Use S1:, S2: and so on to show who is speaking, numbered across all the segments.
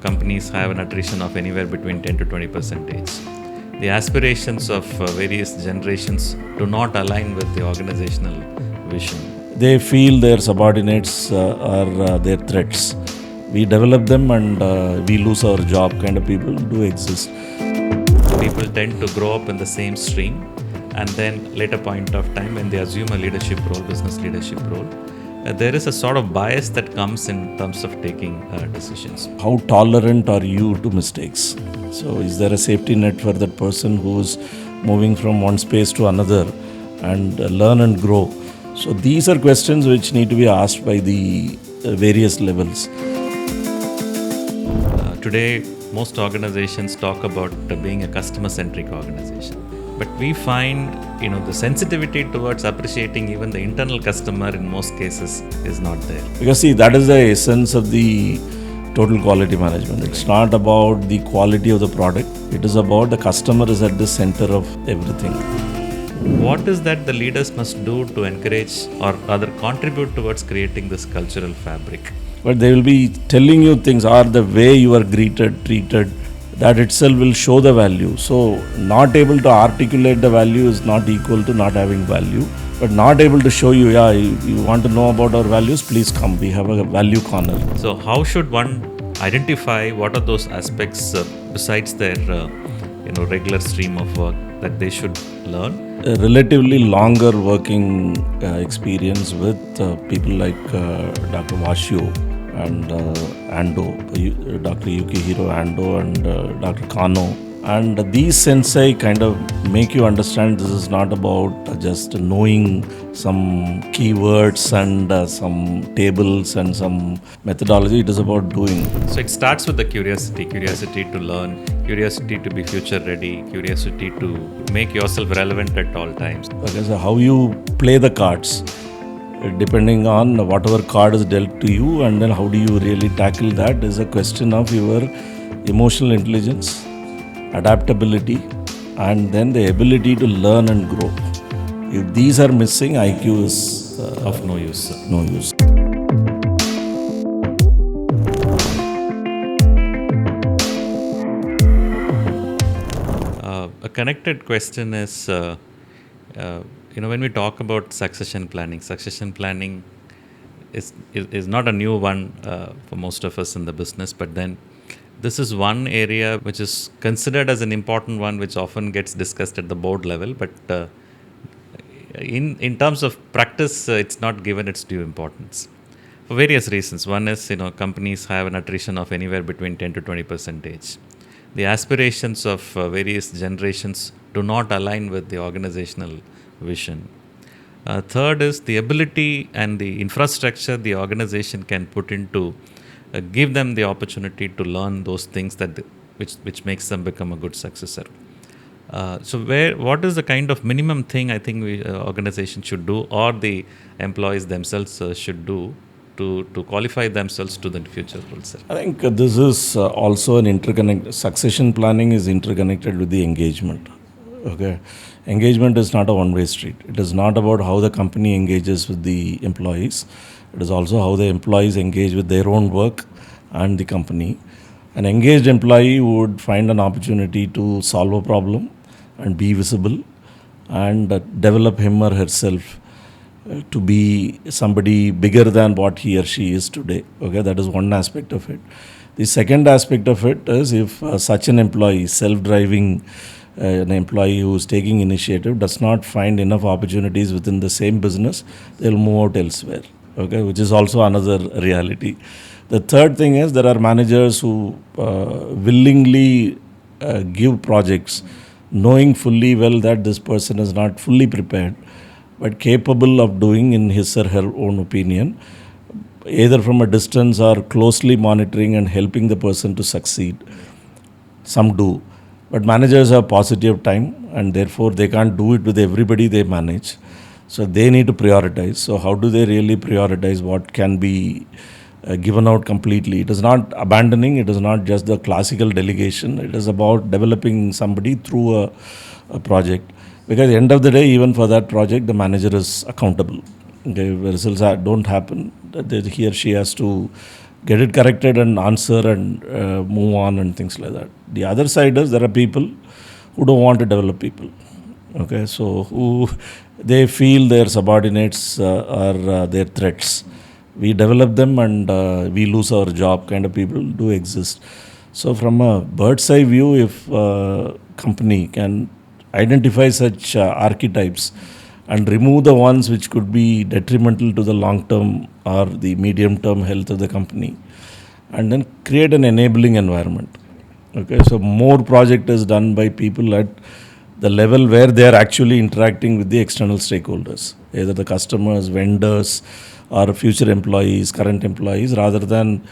S1: Companies have an attrition of anywhere between 10 to 20%. The aspirations of various generations do not align with the organizational vision.
S2: They feel their subordinates are their threats. We develop them and we lose our job kind of people do exist.
S1: People tend to grow up in the same stream, and then later point of time when they assume a leadership role, business leadership role, there is a sort of bias that comes in terms of taking decisions.
S2: How tolerant are you to mistakes? So is there a safety net for that person who is moving from one space to another and learn and grow? So these are questions which need to be asked by the various levels.
S1: Today, most organizations talk about being a customer-centric organization. But we find, the sensitivity towards appreciating even the internal customer in most cases is not there.
S2: Because see, that is the essence of the total quality management. It's not about the quality of the product. It is about the customer is at the center of everything.
S1: What is that the leaders must do to encourage or rather contribute towards creating this cultural fabric?
S2: But they will be telling you things are the way you are greeted, treated, that itself will show the value. So not able to articulate the value is not equal to not having value. But not able to show you, you want to know about our values, please come. We have a value corner.
S1: So how should one identify what are those aspects besides their regular stream of work that they should learn?
S2: A relatively longer working experience with people like Dr. Vashu and Ando, Dr. Yukihiro Ando and Dr. Kano. And these sensei kind of make you understand this is not about just knowing some keywords and some tables and some methodology. It is about doing.
S1: So it starts with the curiosity to learn, curiosity to be future ready, curiosity to make yourself relevant at all times.
S2: Okay, so how you play the cards, depending on whatever card is dealt to you, and then how do you really tackle that is a question of your emotional intelligence, adaptability, and then the ability to learn and grow. If these are missing, IQ is
S1: of no use.
S2: No use.
S1: A connected question is, when we talk about succession planning is not a new one for most of us in the business, but then this is one area which is considered as an important one, which often gets discussed at the board level, but in terms of practice, it's not given its due importance for various reasons. One is, companies have an attrition of anywhere between 10 to 20%. The aspirations of various generations do not align with the organizational vision. Third is the ability and the infrastructure the organization can put into give them the opportunity to learn those things which makes them become a good successor. So what is the kind of minimum thing I think organization should do, or the employees themselves should do to qualify themselves to the future roles?
S2: I think this is also an succession planning is interconnected with the engagement. Okay, engagement is not a one-way street. It is not about how the company engages with the employees. It is also how the employees engage with their own work and the company. An engaged employee would find an opportunity to solve a problem and be visible and develop him or herself to be somebody bigger than what he or she is today. Okay, that is one aspect of it. The second aspect of it is if such an employee, self-driving an employee who is taking initiative does not find enough opportunities within the same business, they will move out elsewhere. Okay, which is also another reality. The third thing is there are managers who willingly give projects, knowing fully well that this person is not fully prepared, but capable of doing in his or her own opinion, either from a distance or closely monitoring and helping the person to succeed. Some do. But managers have positive time and therefore they can't do it with everybody they manage. So they need to prioritize. So how do they really prioritize what can be given out completely? It is not abandoning, it is not just the classical delegation, it is about developing somebody through a project. Because at the end of the day, even for that project, the manager is accountable. Okay, if results don't happen, he or she has to get it corrected and answer and move on and things like that. The other side is there are people who don't want to develop people. Okay, so who they feel their subordinates are their threats. We develop them and we lose our job kind of people do exist. So from a bird's eye view, if company can identify such archetypes and remove the ones which could be detrimental to the long term or the medium term health of the company, and then create an enabling environment. Okay, so more project is done by people at the level where they are actually interacting with the external stakeholders, either the customers, vendors, or future employees, current employees, rather than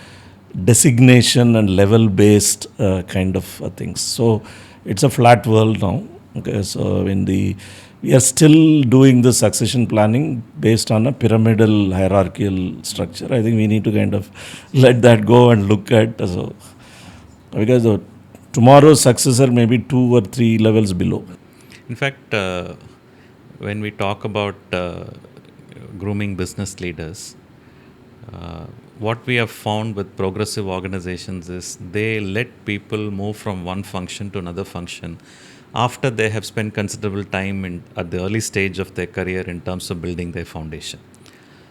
S2: designation and level based kind of things. So it's a flat world now. Okay, so we are still doing the succession planning based on a pyramidal hierarchical structure. I think we need to kind of let that go and look at because tomorrow's successor may be 2 or 3 levels below.
S1: In fact, when we talk about grooming business leaders, what we have found with progressive organizations is they let people move from one function to another function after they have spent considerable time at the early stage of their career in terms of building their foundation.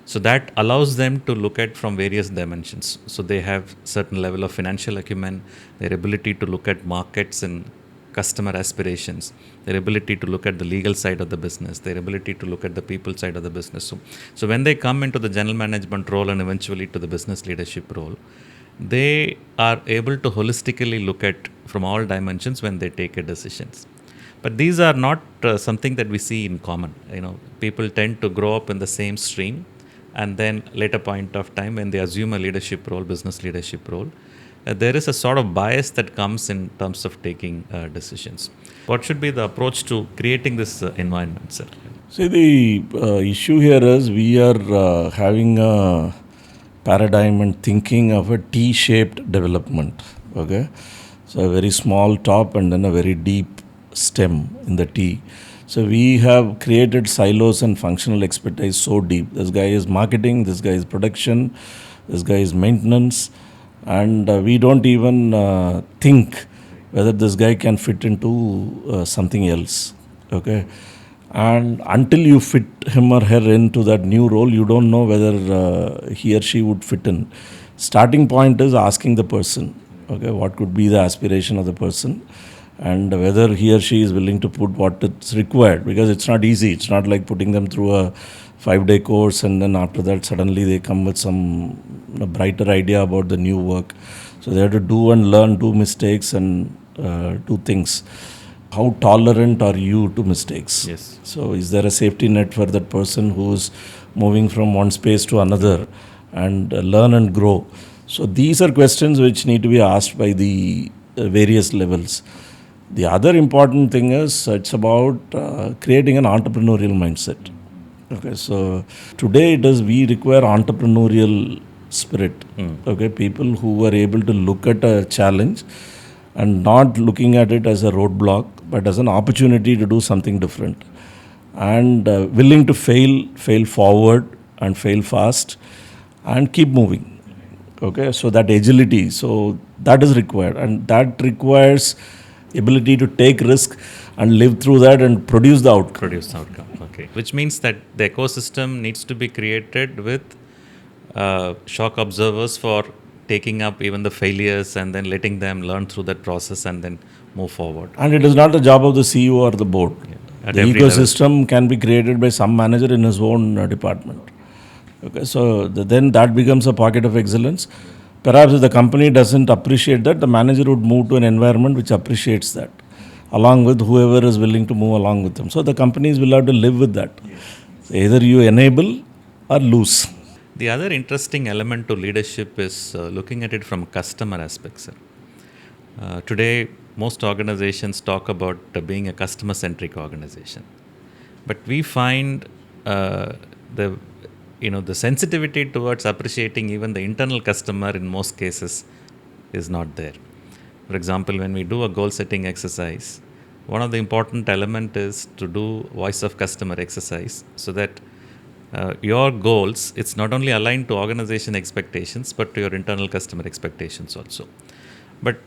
S1: So that allows them to look at from various dimensions. So they have certain level of financial acumen, their ability to look at markets and customer aspirations, their ability to look at the legal side of the business, their ability to look at the people side of the business. So when they come into the general management role and eventually to the business leadership role, they are able to holistically look at from all dimensions when they take a decisions. But these are not something that we see in common. People tend to grow up in the same stream, and then later point of time when they assume a leadership role, business leadership role, there is a sort of bias that comes in terms of taking decisions. What should be the approach to creating this environment, sir?
S2: See, the issue here is we are having a paradigm and thinking of a T-shaped development. Okay, so a very small top and then a very deep stem in the T. So we have created silos and functional expertise so deep. This guy is marketing, this guy is production, this guy is maintenance, and we don't even think whether this guy can fit into something else. Okay, and until you fit him or her into that new role, you don't know whether he or she would fit in. Starting point is asking the person, okay, what could be the aspiration of the person, and whether he or she is willing to put what it's required, because it's not easy. It's not like putting them through a 5-day course and then after that suddenly they come with some brighter idea about the new work. So they have to do and learn, do mistakes and do things. How tolerant are you to mistakes?
S1: Yes.
S2: So is there a safety net for that person who's moving from one space to another and learn and grow? So these are questions which need to be asked by the various levels. The other important thing is it's about creating an entrepreneurial mindset. Okay, so today we require entrepreneurial spirit. Okay, people who are able to look at a challenge and not looking at it as a roadblock, but as an opportunity to do something different, and willing to fail forward and fail fast and keep moving. Okay, so that agility, so that is required, and that requires ability to take risk and live through that and produce the outcome.
S1: Okay. Which means that the ecosystem needs to be created with shock observers for taking up even the failures and then letting them learn through that process and then move forward.
S2: And it is not the job of the CEO or the board. The ecosystem can be created by some manager in his own department. Okay, so then that becomes a pocket of excellence. Perhaps if the company doesn't appreciate that, the manager would move to an environment which appreciates that, along with whoever is willing to move along with them. So the companies will have to live with that. So either you enable or lose.
S1: The other interesting element to leadership is looking at it from a customer aspect, sir. Today, most organizations talk about being a customer-centric organization, but we find the sensitivity towards appreciating even the internal customer in most cases is not there. For example, when we do a goal-setting exercise, one of the important element is to do voice of customer exercise so that your goals, it's not only aligned to organization expectations, but to your internal customer expectations also. But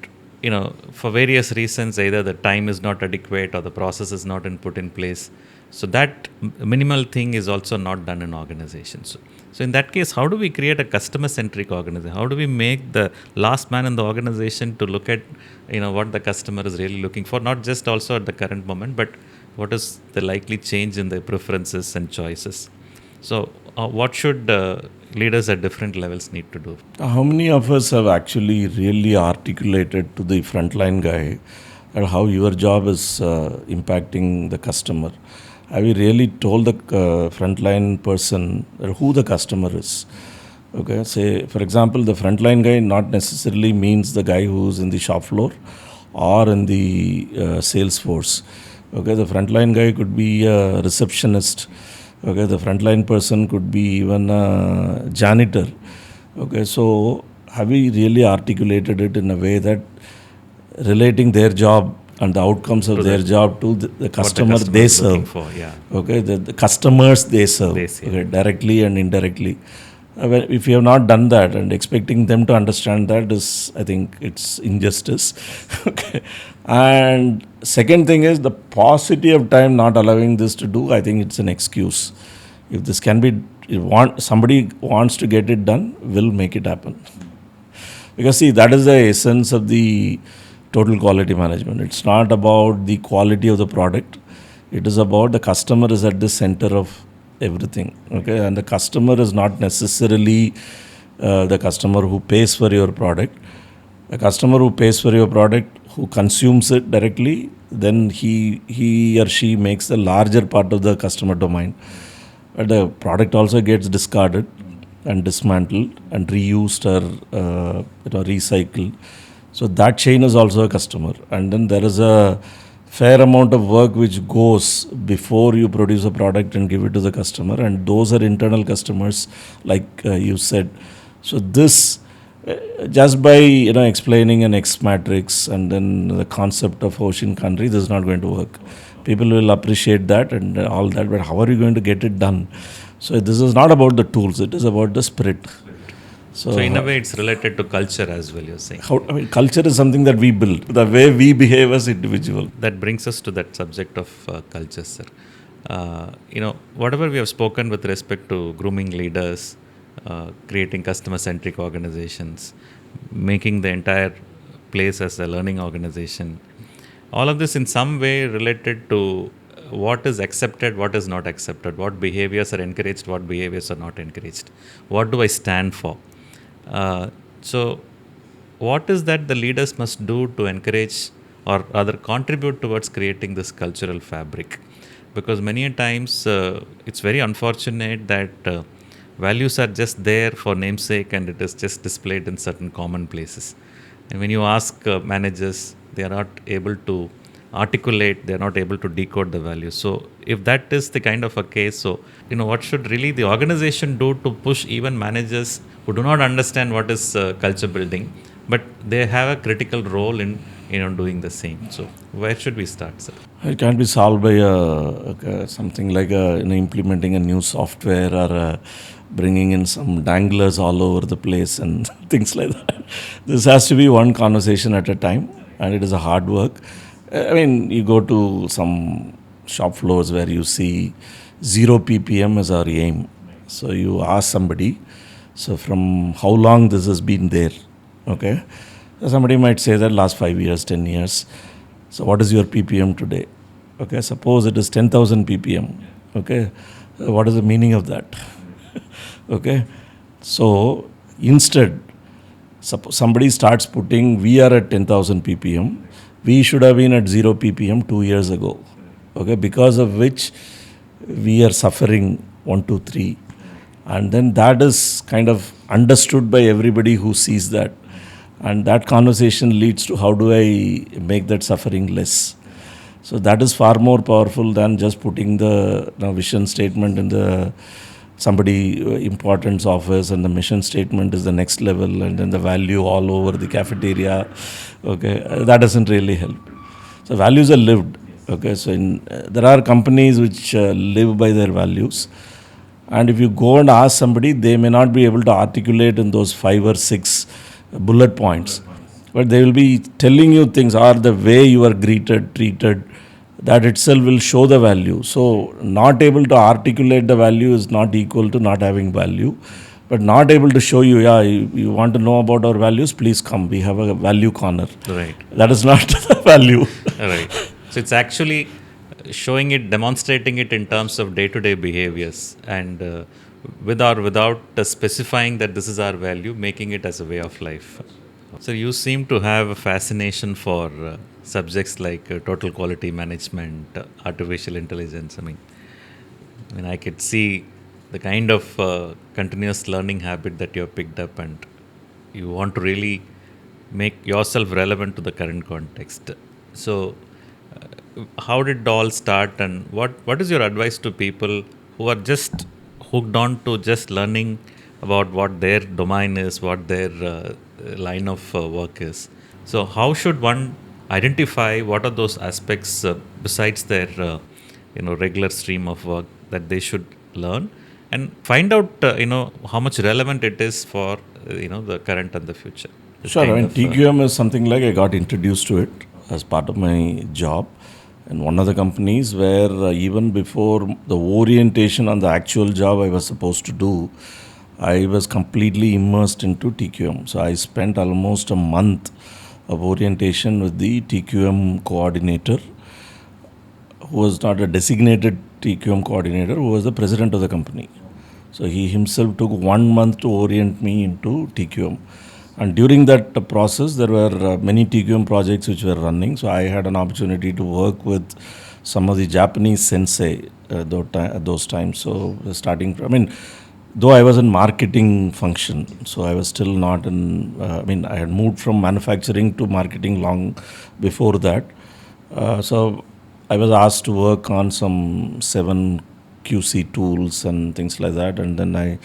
S1: for various reasons, either the time is not adequate or the process is not put in place. So that minimal thing is also not done in organizations. So in that case, how do we create a customer-centric organization? How do we make the last man in the organization to look at what the customer is really looking for, not just also at the current moment, but what is the likely change in their preferences and choices? So what should leaders at different levels need to do?
S2: How many of us have actually really articulated to the frontline guy how your job is impacting the customer? Have you really told the frontline person who the customer is? Okay, say for example, the frontline guy not necessarily means the guy who's in the shop floor or in the sales force. Okay, the frontline guy could be a receptionist. Okay, the frontline person could be even a janitor. Okay, so have we really articulated it in a way that relating their job and the outcomes of their job to the customer they serve?
S1: For, yeah.
S2: Okay, the customers they serve, okay, directly and indirectly. If you have not done that and expecting them to understand that is, I think it's injustice. Okay, and second thing is the paucity of time not allowing this to do. I think it's an excuse. If this can be, somebody wants to get it done, will make it happen. Because see, that is the essence of the total quality management. It's not about the quality of the product. It is about the customer is at the center of everything. Okay, and the customer is not necessarily the customer who pays for your product. The customer who pays for your product, who consumes it directly, then he or she makes the larger part of the customer domain. But the product also gets discarded and dismantled and reused or recycled. So that chain is also a customer. And then there is a fair amount of work which goes before you produce a product and give it to the customer, and those are internal customers, like you said. So this, just by explaining an X matrix and then the concept of ocean country, this is not going to work. People will appreciate that and all that, but how are you going to get it done? So this is not about the tools; it is about the spirit.
S1: So in a way, it's related to culture as well, you're saying.
S2: Culture is something that we build, the way we behave as individuals.
S1: That brings us to that subject of culture, sir. Whatever we have spoken with respect to grooming leaders, creating customer-centric organizations, making the entire place as a learning organization, all of this in some way related to what is accepted, what is not accepted, what behaviors are encouraged, what behaviors are not encouraged, what do I stand for. So what is that the leaders must do to encourage or rather contribute towards creating this cultural fabric? Because many times it's very unfortunate that values are just there for namesake and it is just displayed in certain common places. And when you ask managers, they are not able to articulate, they are not able to decode the values. So if that is the kind of a case, so what should really the organization do to push even managers who do not understand what is culture building, but they have a critical role in doing the same? So where should we start, sir?
S2: It can't be solved by something like implementing a new software or bringing in some danglers all over the place and things like that. This has to be one conversation at a time, and it is a hard work. I mean, you go to some shop floors where you see 0 ppm is our aim. So you ask somebody, so from how long this has been there? Okay, so somebody might say that last 5 years, 10 years. So what is your ppm today? Okay, suppose it is 10,000 ppm. Okay, what is the meaning of that? Okay, so instead, somebody starts putting, we are at 10,000 ppm. We should have been at 0 ppm 2 years ago. Okay, because of which we are suffering 1, 2, 3. And then that is kind of understood by everybody who sees that. And that conversation leads to how do I make that suffering less. So that is far more powerful than just putting the vision statement in the somebody importance office, and the mission statement is the next level, and then the value all over the cafeteria. Okay, that doesn't really help. So values are lived. Okay, so there are companies which live by their values. And if you go and ask somebody, they may not be able to articulate in those 5 or 6 bullet points, but they will be telling you things, or the way you are greeted, treated, that itself will show the value. So, not able to articulate the value is not equal to not having value. But not able to show you, yeah, you want to know about our values, please come. We have a value corner.
S1: Right.
S2: That is not the value.
S1: Right. So it's actually showing it, demonstrating it in terms of day-to-day behaviors, and without specifying that this is our value, making it as a way of life. So you seem to have a fascination for subjects like total quality management, artificial intelligence. I mean, I could see the kind of continuous learning habit that you have picked up, and you want to really make yourself relevant to the current context. So, how did it all start, and what is your advice to people who are just hooked on to just learning about what their domain is, what their line of work is? So, how should one identify what are those aspects besides their regular stream of work that they should learn, and find out how much relevant it is for the current and the future? This
S2: Sure, I
S1: kind
S2: mean,
S1: of,
S2: TQM is something like I got introduced to it as part of my job in one of the companies where even before the orientation on the actual job I was supposed to do, I was completely immersed into TQM. So I spent almost a month of orientation with the TQM coordinator, who was not a designated TQM coordinator, who was the president of the company. So he himself took 1 month to orient me into TQM. And during that process, there were many TQM projects which were running. So I had an opportunity to work with some of the Japanese sensei at those times. So starting from, though I was in marketing function, so I was still not in, I had moved from manufacturing to marketing long before that. So I was asked to work on some 7 QC tools and things like that. And then I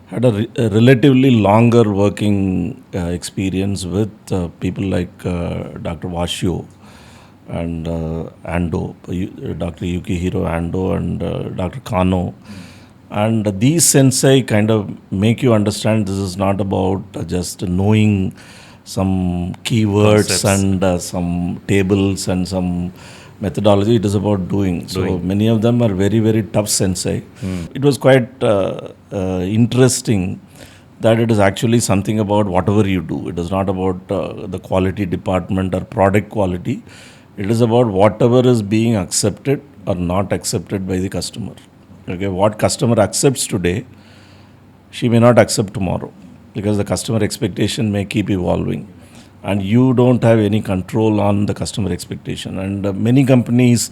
S2: had a relatively longer working experience with people like Dr. Washio and Ando, Dr. Yukihiro Ando and Dr. Kano. And these sensei kind of make you understand this is not about just knowing some keywords
S1: Concepts.
S2: and some tables and some methodology. It is about doing. So many of them are very, very tough sensei. It was quite interesting that it is actually something about whatever you do. It is not about the quality department or product quality. It is about whatever is being accepted or not accepted by the customer. Okay, what customer accepts today, she may not accept tomorrow, because the customer expectation may keep evolving and you don't have any control on the customer expectation. And many companies,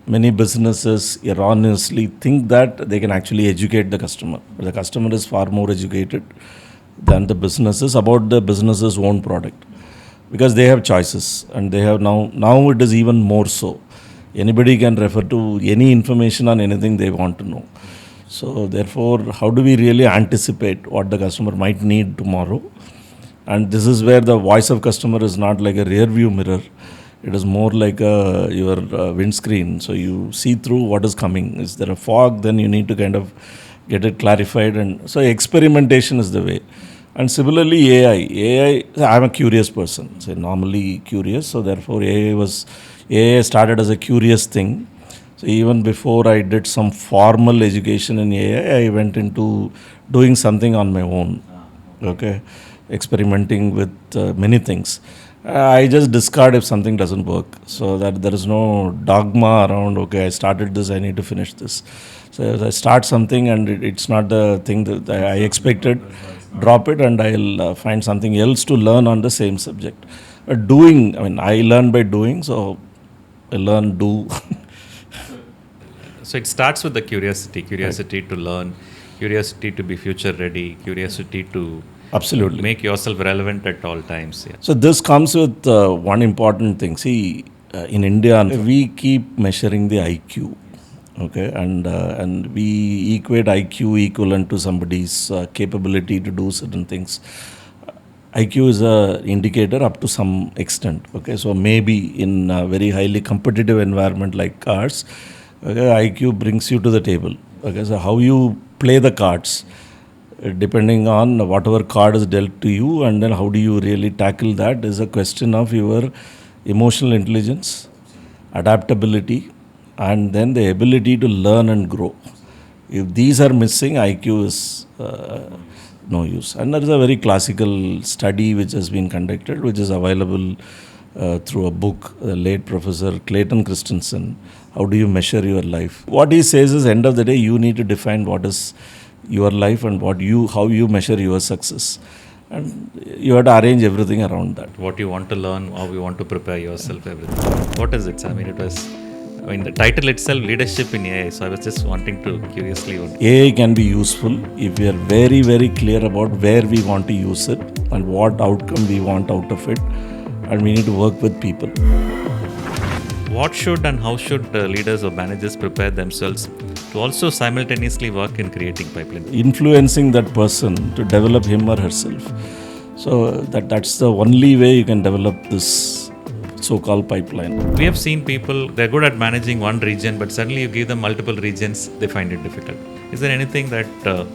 S2: many businesses erroneously think that they can actually educate the customer. But the customer is far more educated than the businesses about the business's own product, because they have choices, and they have now it is even more so. Anybody can refer to any information on anything they want to know. So therefore, how do we really anticipate what the customer might need tomorrow? And this is where the voice of customer is not like a rear view mirror. It is more like your windscreen. So you see through what is coming. Is there a fog? Then you need to kind of get it clarified. And so experimentation is the way. And similarly, AI, I'm a curious person. So normally curious. So therefore, AI started as a curious thing. So even before I did some formal education in AI, I went into doing something on my own. Okay, experimenting with many things. I just discard if something doesn't work, so that there is no dogma around, okay, I started this, I need to finish this. So if I start something and it's not the thing that I expected, drop it, and I'll find something else to learn on the same subject. Doing, I learn by doing, so I learn, do.
S1: So it starts with the curiosity to learn, curiosity to be future ready, curiosity to
S2: Absolutely
S1: make yourself relevant at all times. Yeah.
S2: So this comes with one important thing. See, in India, we keep measuring the IQ, okay, and we equate IQ equivalent to somebody's capability to do certain things. IQ is a indicator up to some extent. Okay, so maybe in a very highly competitive environment like ours, okay, IQ brings you to the table. Okay, so how you play the cards depending on whatever card is dealt to you, and then how do you really tackle that is a question of your emotional intelligence, adaptability, and then the ability to learn and grow. If these are missing, IQ is no use. And there is a very classical study which has been conducted, which is available through a book, the late Professor Clayton Christensen. How do you measure your life? What he says is, end of the day, you need to define what is your life and how you measure your success. And you have to arrange everything around that.
S1: What you want to learn, how you want to prepare yourself, everything. What is it? I mean, the title itself, leadership in AI. So I was just wanting to curiously.
S2: AI can be useful if we are very, very clear about where we want to use it and what outcome we want out of it. And we need to work with people.
S1: What should and how should leaders or managers prepare themselves to also simultaneously work in creating pipeline?
S2: Influencing that person to develop him or herself. So that's the only way you can develop this so-called pipeline.
S1: We have seen people, they're good at managing one region, but suddenly you give them multiple regions, they find it difficult. Is there anything that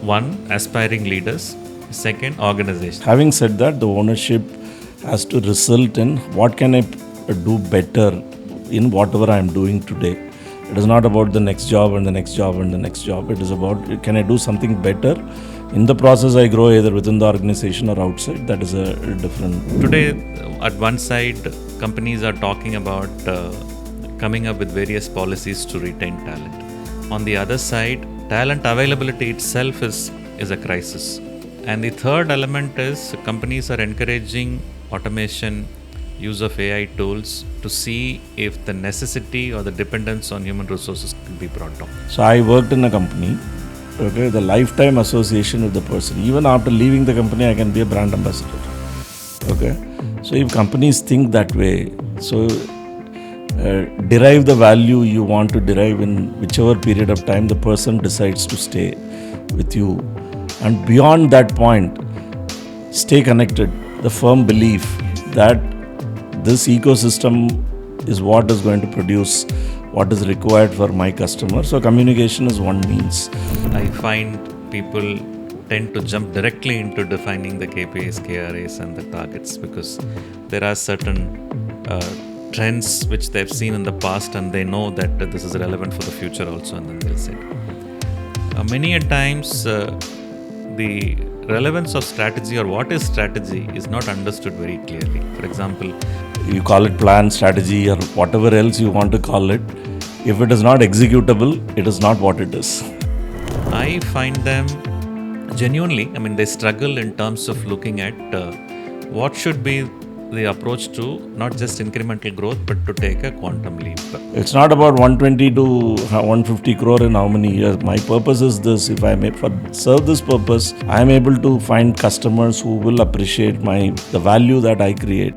S1: one, aspiring leaders, second, organization?
S2: Having said that, the ownership has to result in what can I do better in whatever I am doing today. It is not about the next job and the next job and the next job. It is about, can I do something better? In the process, I grow either within the organization or outside. That is a different.
S1: Today, at one side, companies are talking about coming up with various policies to retain talent. On the other side, talent availability itself is a crisis. And the third element is companies are encouraging automation, use of AI tools to see if the necessity or the dependence on human resources can be brought down.
S2: So I worked in a company, okay, the lifetime association with the person. Even after leaving the company, I can be a brand ambassador. Okay. So if companies think that way, so derive the value you want to derive in whichever period of time the person decides to stay with you. And beyond that point, stay connected. The firm belief that this ecosystem is what is going to produce what is required for my customer. So communication is one means.
S1: I find people tend to jump directly into defining the KPIs, KRAs and the targets because there are certain trends which they've seen in the past and they know that this is relevant for the future also, and then they'll say many a times the relevance of strategy or what is strategy is not understood very clearly. For example,
S2: you call it plan, strategy or whatever else you want to call it. If it is not executable, it is not what it is.
S1: I find them genuinely, they struggle in terms of looking at what should be the approach to not just incremental growth, but to take a quantum leap.
S2: It's not about 120 to 150 crore in how many years. My purpose is this. If I may serve this purpose, I am able to find customers who will appreciate the value that I create.